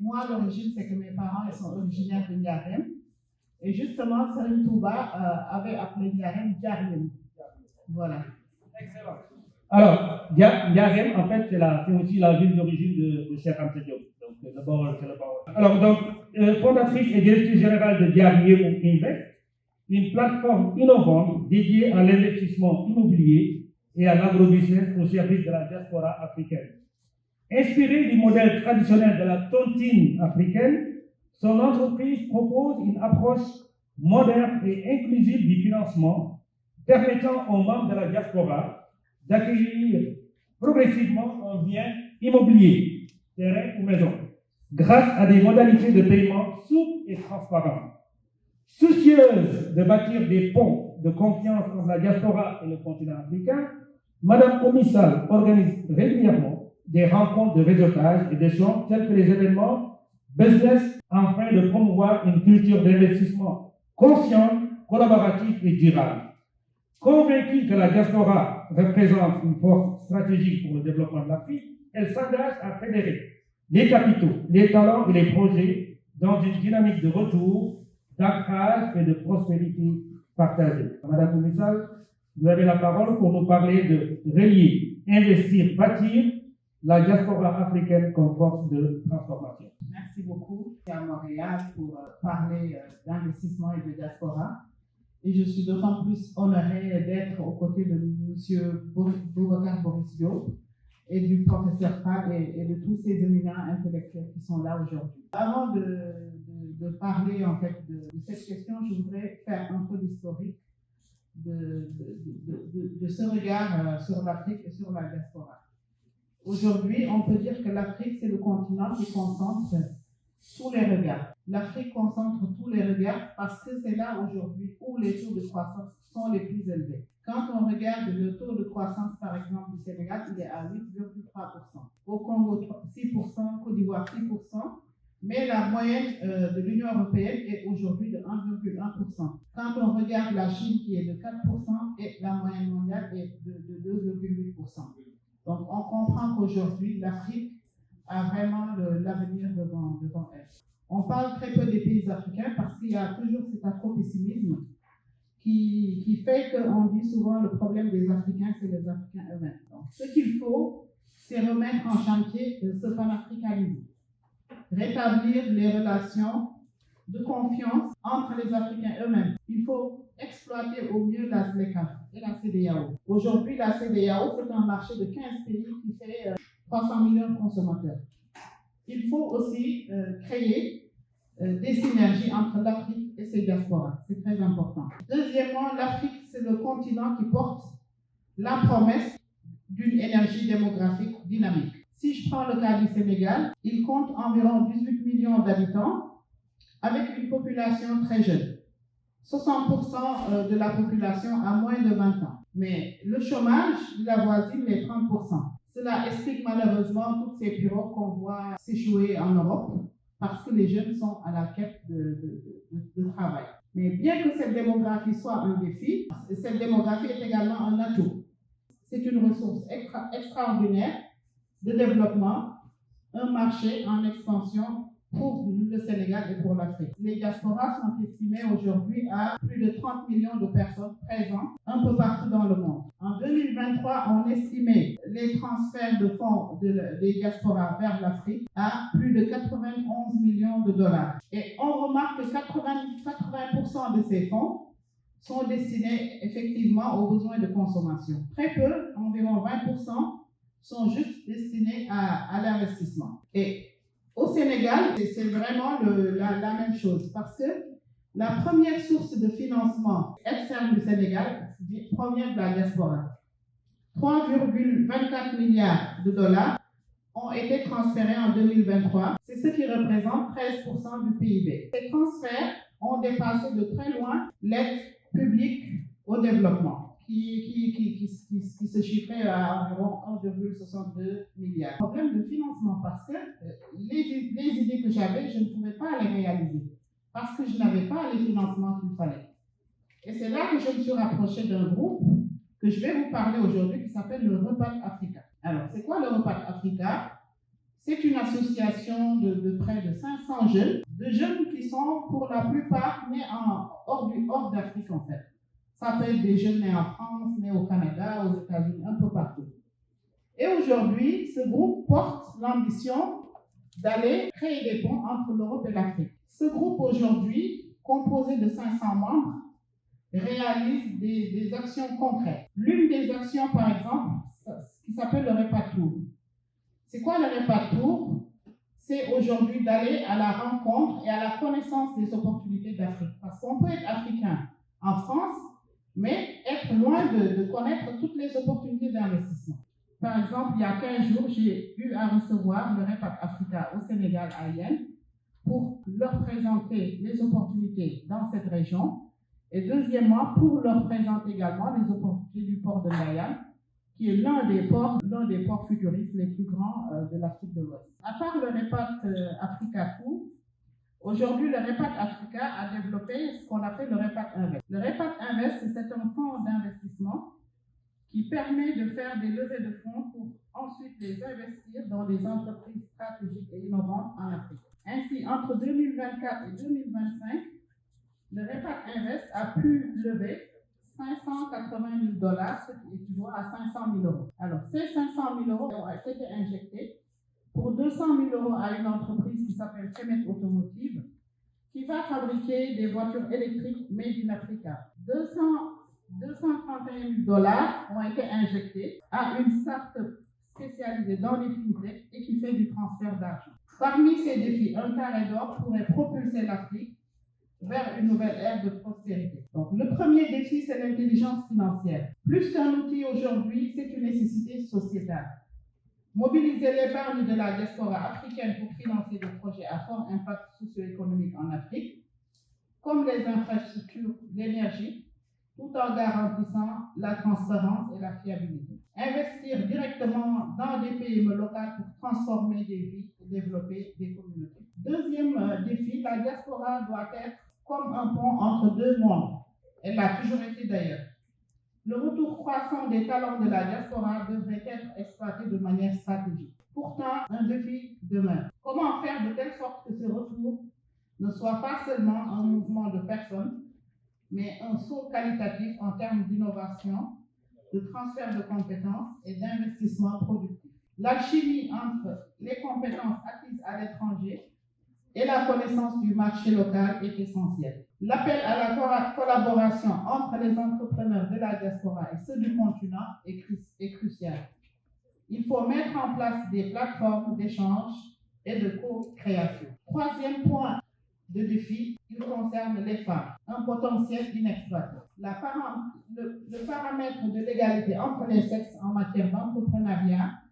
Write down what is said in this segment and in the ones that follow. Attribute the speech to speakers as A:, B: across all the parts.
A: moi, l'origine, c'est que mes parents ils sont originaires de Niarem. Et justement, Serine Touba avait appelé Niarem Diariem. Voilà.
B: Excellent. Alors, Niarem, en fait, c'est aussi la ville d'origine de Cheikh Anta Diop. Donc, d'abord, c'est le bord. Alors, donc, fondatrice et directrice générale de Diariem Invest, une plateforme innovante dédiée à l'investissement immobilier et à l'agrobusiness au service de la diaspora africaine. Inspirée du modèle traditionnel de la tontine africaine, son entreprise propose une approche moderne et inclusive du financement, permettant aux membres de la diaspora d'acquérir progressivement un bien immobilier, terrain ou maison, grâce à des modalités de paiement souples et transparentes. Soucieuse de bâtir des ponts de confiance entre la diaspora et le continent africain, Madame Omissal organise régulièrement des rencontres de réseautage et d'échanges tels que les événements business afin de promouvoir une culture d'investissement consciente, collaborative et durable. Convaincue que la diaspora représente une force stratégique pour le développement de l'Afrique, elle s'engage à fédérer les capitaux, les talents et les projets dans une dynamique de retour, d'ancrage et de prospérité partagée. Madame Omissal, vous avez la parole pour nous parler de relier, investir, bâtir la diaspora africaine comme force de transformation.
A: Merci beaucoup à Montréal pour parler d'investissement et de diaspora. Et je suis d'autant plus honorée d'être aux côtés de M. Boubacar Boris Diop et du professeur Fall et de tous ces éminents intellectuels qui sont là aujourd'hui. Avant de parler en fait de cette question, je voudrais faire un peu l'historique de ce regard sur l'Afrique et sur la diaspora. Aujourd'hui, on peut dire que l'Afrique, c'est le continent qui concentre tous les regards. L'Afrique concentre tous les regards parce que c'est là aujourd'hui où les taux de croissance sont les plus élevés. Quand on regarde le taux de croissance, par exemple, du Sénégal, il est à 8,3%. Au Congo, 6%, Côte d'Ivoire, 6%. Mais la moyenne de l'Union européenne est aujourd'hui de 1,1%. Quand on regarde la Chine qui est de 4% et la moyenne mondiale est de 2,8%. Donc on comprend qu'aujourd'hui l'Afrique a vraiment l'avenir devant elle. On parle très peu des pays africains parce qu'il y a toujours cet afro-pessimisme qui fait qu'on dit souvent le problème des Africains, c'est les Africains eux-mêmes. Donc ce qu'il faut, c'est remettre en chantier ce panafricanisme. Rétablir les relations de confiance entre les Africains eux-mêmes. Il faut exploiter au mieux la ZLECAf et la CEDEAO. Aujourd'hui, la CEDEAO, c'est un marché de 15 pays qui fait 300 millions de consommateurs. Il faut aussi créer des synergies entre l'Afrique et ses diasporas. C'est très important. Deuxièmement, l'Afrique, c'est le continent qui porte la promesse d'une énergie démographique dynamique. Si je prends le cas du Sénégal, il compte environ 18 millions d'habitants avec une population très jeune. 60% de la population a moins de 20 ans. Mais le chômage, il avoisine les 30%. Cela explique malheureusement toutes ces pirogues qu'on voit s'échouer en Europe parce que les jeunes sont à la quête de travail. Mais bien que cette démographie soit un défi, cette démographie est également un atout. C'est une ressource extraordinaire de développement, un marché en expansion pour le Sénégal et pour l'Afrique. Les diasporas sont estimées aujourd'hui à plus de 30 millions de personnes présentes un peu partout dans le monde. En 2023, on estimait les transferts de fonds des diasporas vers l'Afrique à plus de 91 millions de dollars. Et on remarque que 80% de ces fonds sont destinés effectivement aux besoins de consommation. Très peu, environ 20%, sont juste destinés à l'investissement. Et au Sénégal, c'est vraiment la même chose parce que la première source de financement externe du Sénégal provient de la diaspora. 3,24 milliards de dollars ont été transférés en 2023. C'est ce qui représente 13% du PIB. Ces transferts ont dépassé de très loin l'aide publique au développement. Qui se chiffrait à environ 1,62 milliards. Problème de financement parce que les idées que j'avais, je ne pouvais pas les réaliser parce que je n'avais pas les financements qu'il fallait. Et c'est là que je me suis rapprochée d'un groupe que je vais vous parler aujourd'hui qui s'appelle le Repat Africa. Alors, c'est quoi le Repat Africa? C'est une association de près de 500 jeunes, qui sont pour la plupart nés hors d'Afrique en fait. Ça peut être des jeunes nés en France, nés au Canada, aux États-Unis, un peu partout. Et aujourd'hui, ce groupe porte l'ambition d'aller créer des ponts entre l'Europe et l'Afrique. Ce groupe aujourd'hui, composé de 500 membres, réalise des actions concrètes. L'une des actions, par exemple, ce qui s'appelle le Repat Tour. C'est quoi le Repat Tour? C'est aujourd'hui d'aller à la rencontre et à la connaissance des opportunités d'Afrique. Parce qu'on peut être africain en France, mais être loin de connaître toutes les opportunités d'investissement. Par exemple, il y a 15 jours, j'ai eu à recevoir le Repat Africa au Sénégal à Yen pour leur présenter les opportunités dans cette région. Et deuxièmement, pour leur présenter également les opportunités du port de Ndayane, qui est l'un des ports futuristes les plus grands de l'Afrique de l'Ouest. À part le Repat Africa Tour, aujourd'hui, le Repat Africa a développé ce qu'on appelle le Repat Invest. Le Repat Invest, c'est un fonds d'investissement qui permet de faire des levées de fonds pour ensuite les investir dans des entreprises stratégiques et innovantes en Afrique. Ainsi, entre 2024 et 2025, le Repat Invest a pu lever $580 000, ce qui équivaut à 500 000 €. Alors, ces 500 000 € ont été injectés pour 200 000 € à une entreprise qui s'appelle Kemet Automotive, qui va fabriquer des voitures électriques made in Africa. 231 000 $ ont été injectés à une start-up spécialisée dans les fintechs et qui fait du transfert d'argent. Parmi ces défis, un carré d'or pourrait propulser l'Afrique vers une nouvelle ère de prospérité. Donc, le premier défi, c'est l'intelligence financière. Plus qu'un outil aujourd'hui, c'est une nécessité sociétale. Mobiliser l'épargne de la diaspora africaine pour financer des projets à fort impact socio-économique en Afrique, comme les infrastructures d'énergie, tout en garantissant la transparence et la fiabilité. Investir directement dans des PME locales pour transformer des vies et développer des communautés. Deuxième défi, la diaspora doit être comme un pont entre deux mondes. Elle l'a toujours été d'ailleurs. Le retour croissant des talents de la diaspora devrait être exploité de manière stratégique. Pourtant, un défi demeure. Comment faire de telle sorte que ce retour ne soit pas seulement un mouvement de personnes, mais un saut qualitatif en termes d'innovation, de transfert de compétences et d'investissement productif. L'alchimie entre les compétences acquises à l'étranger et la connaissance du marché local est essentielle. L'appel à la collaboration entre les entrepreneurs de la diaspora et ceux du continent est crucial. Il faut mettre en place des plateformes d'échange et de co-création. Troisième point de défi, il concerne les femmes, un potentiel inexploité. Le paramètre de l'égalité entre les sexes en matière d'entrepreneuriat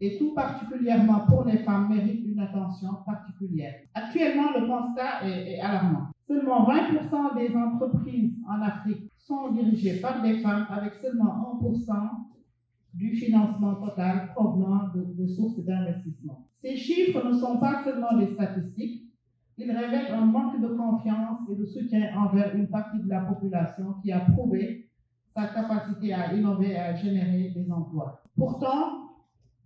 A: et tout particulièrement pour les femmes mérite une attention particulière. Actuellement, le constat est alarmant. Seulement 20% des entreprises en Afrique sont dirigées par des femmes avec seulement 1% du financement total provenant de sources d'investissement. Ces chiffres ne sont pas seulement des statistiques, ils révèlent un manque de confiance et de soutien envers une partie de la population qui a prouvé sa capacité à innover et à générer des emplois. Pourtant,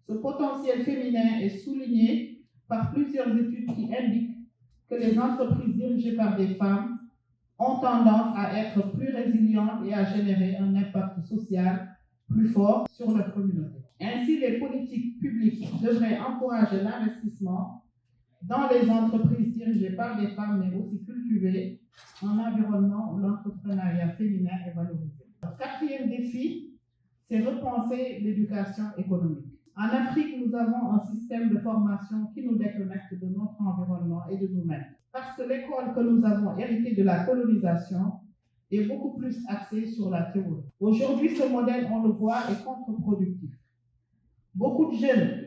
A: ce potentiel féminin est souligné par plusieurs études qui indiquent que les entreprises dirigées par des femmes ont tendance à être plus résilientes et à générer un impact social plus fort sur leur communauté. Ainsi, les politiques publiques devraient encourager l'investissement dans les entreprises dirigées par des femmes, mais aussi cultiver un environnement où l'entrepreneuriat féminin est valorisé. Le quatrième défi, c'est repenser l'éducation économique. En Afrique, nous avons un système de formation qui nous déconnecte de notre environnement et de nous-mêmes. Parce que l'école que nous avons héritée de la colonisation est beaucoup plus axée sur la théorie. Aujourd'hui, ce modèle, on le voit, est contre-productif. Beaucoup de jeunes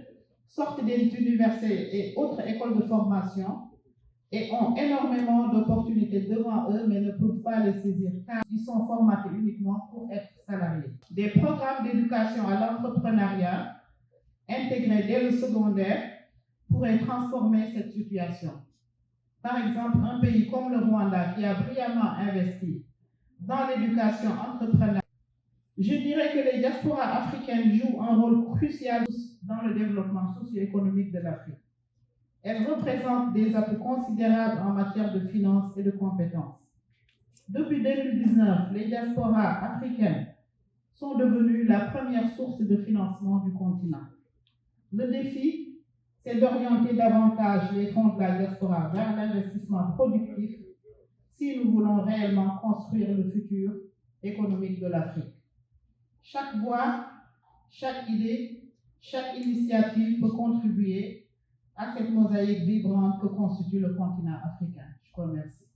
A: sortent des universités et autres écoles de formation et ont énormément d'opportunités devant eux, mais ne peuvent pas les saisir car ils sont formatés uniquement pour être salariés. Des programmes d'éducation à l'entrepreneuriat intégrés dès le secondaire pourraient transformer cette situation. Par exemple, un pays comme le Rwanda qui a brillamment investi dans l'éducation entrepreneuriale, je dirais que les diasporas africaines jouent un rôle crucial dans le développement socio-économique de l'Afrique. Elle représente des atouts considérables en matière de finances et de compétences. Depuis 2019, les diasporas africaines sont devenues la première source de financement du continent. Le défi, c'est d'orienter davantage les fonds de la diaspora vers l'investissement productif si nous voulons réellement construire le futur économique de l'Afrique. Chaque voix, chaque idée, chaque initiative peut contribuer à cette mosaïque vibrante que constitue le continent africain. Je vous remercie.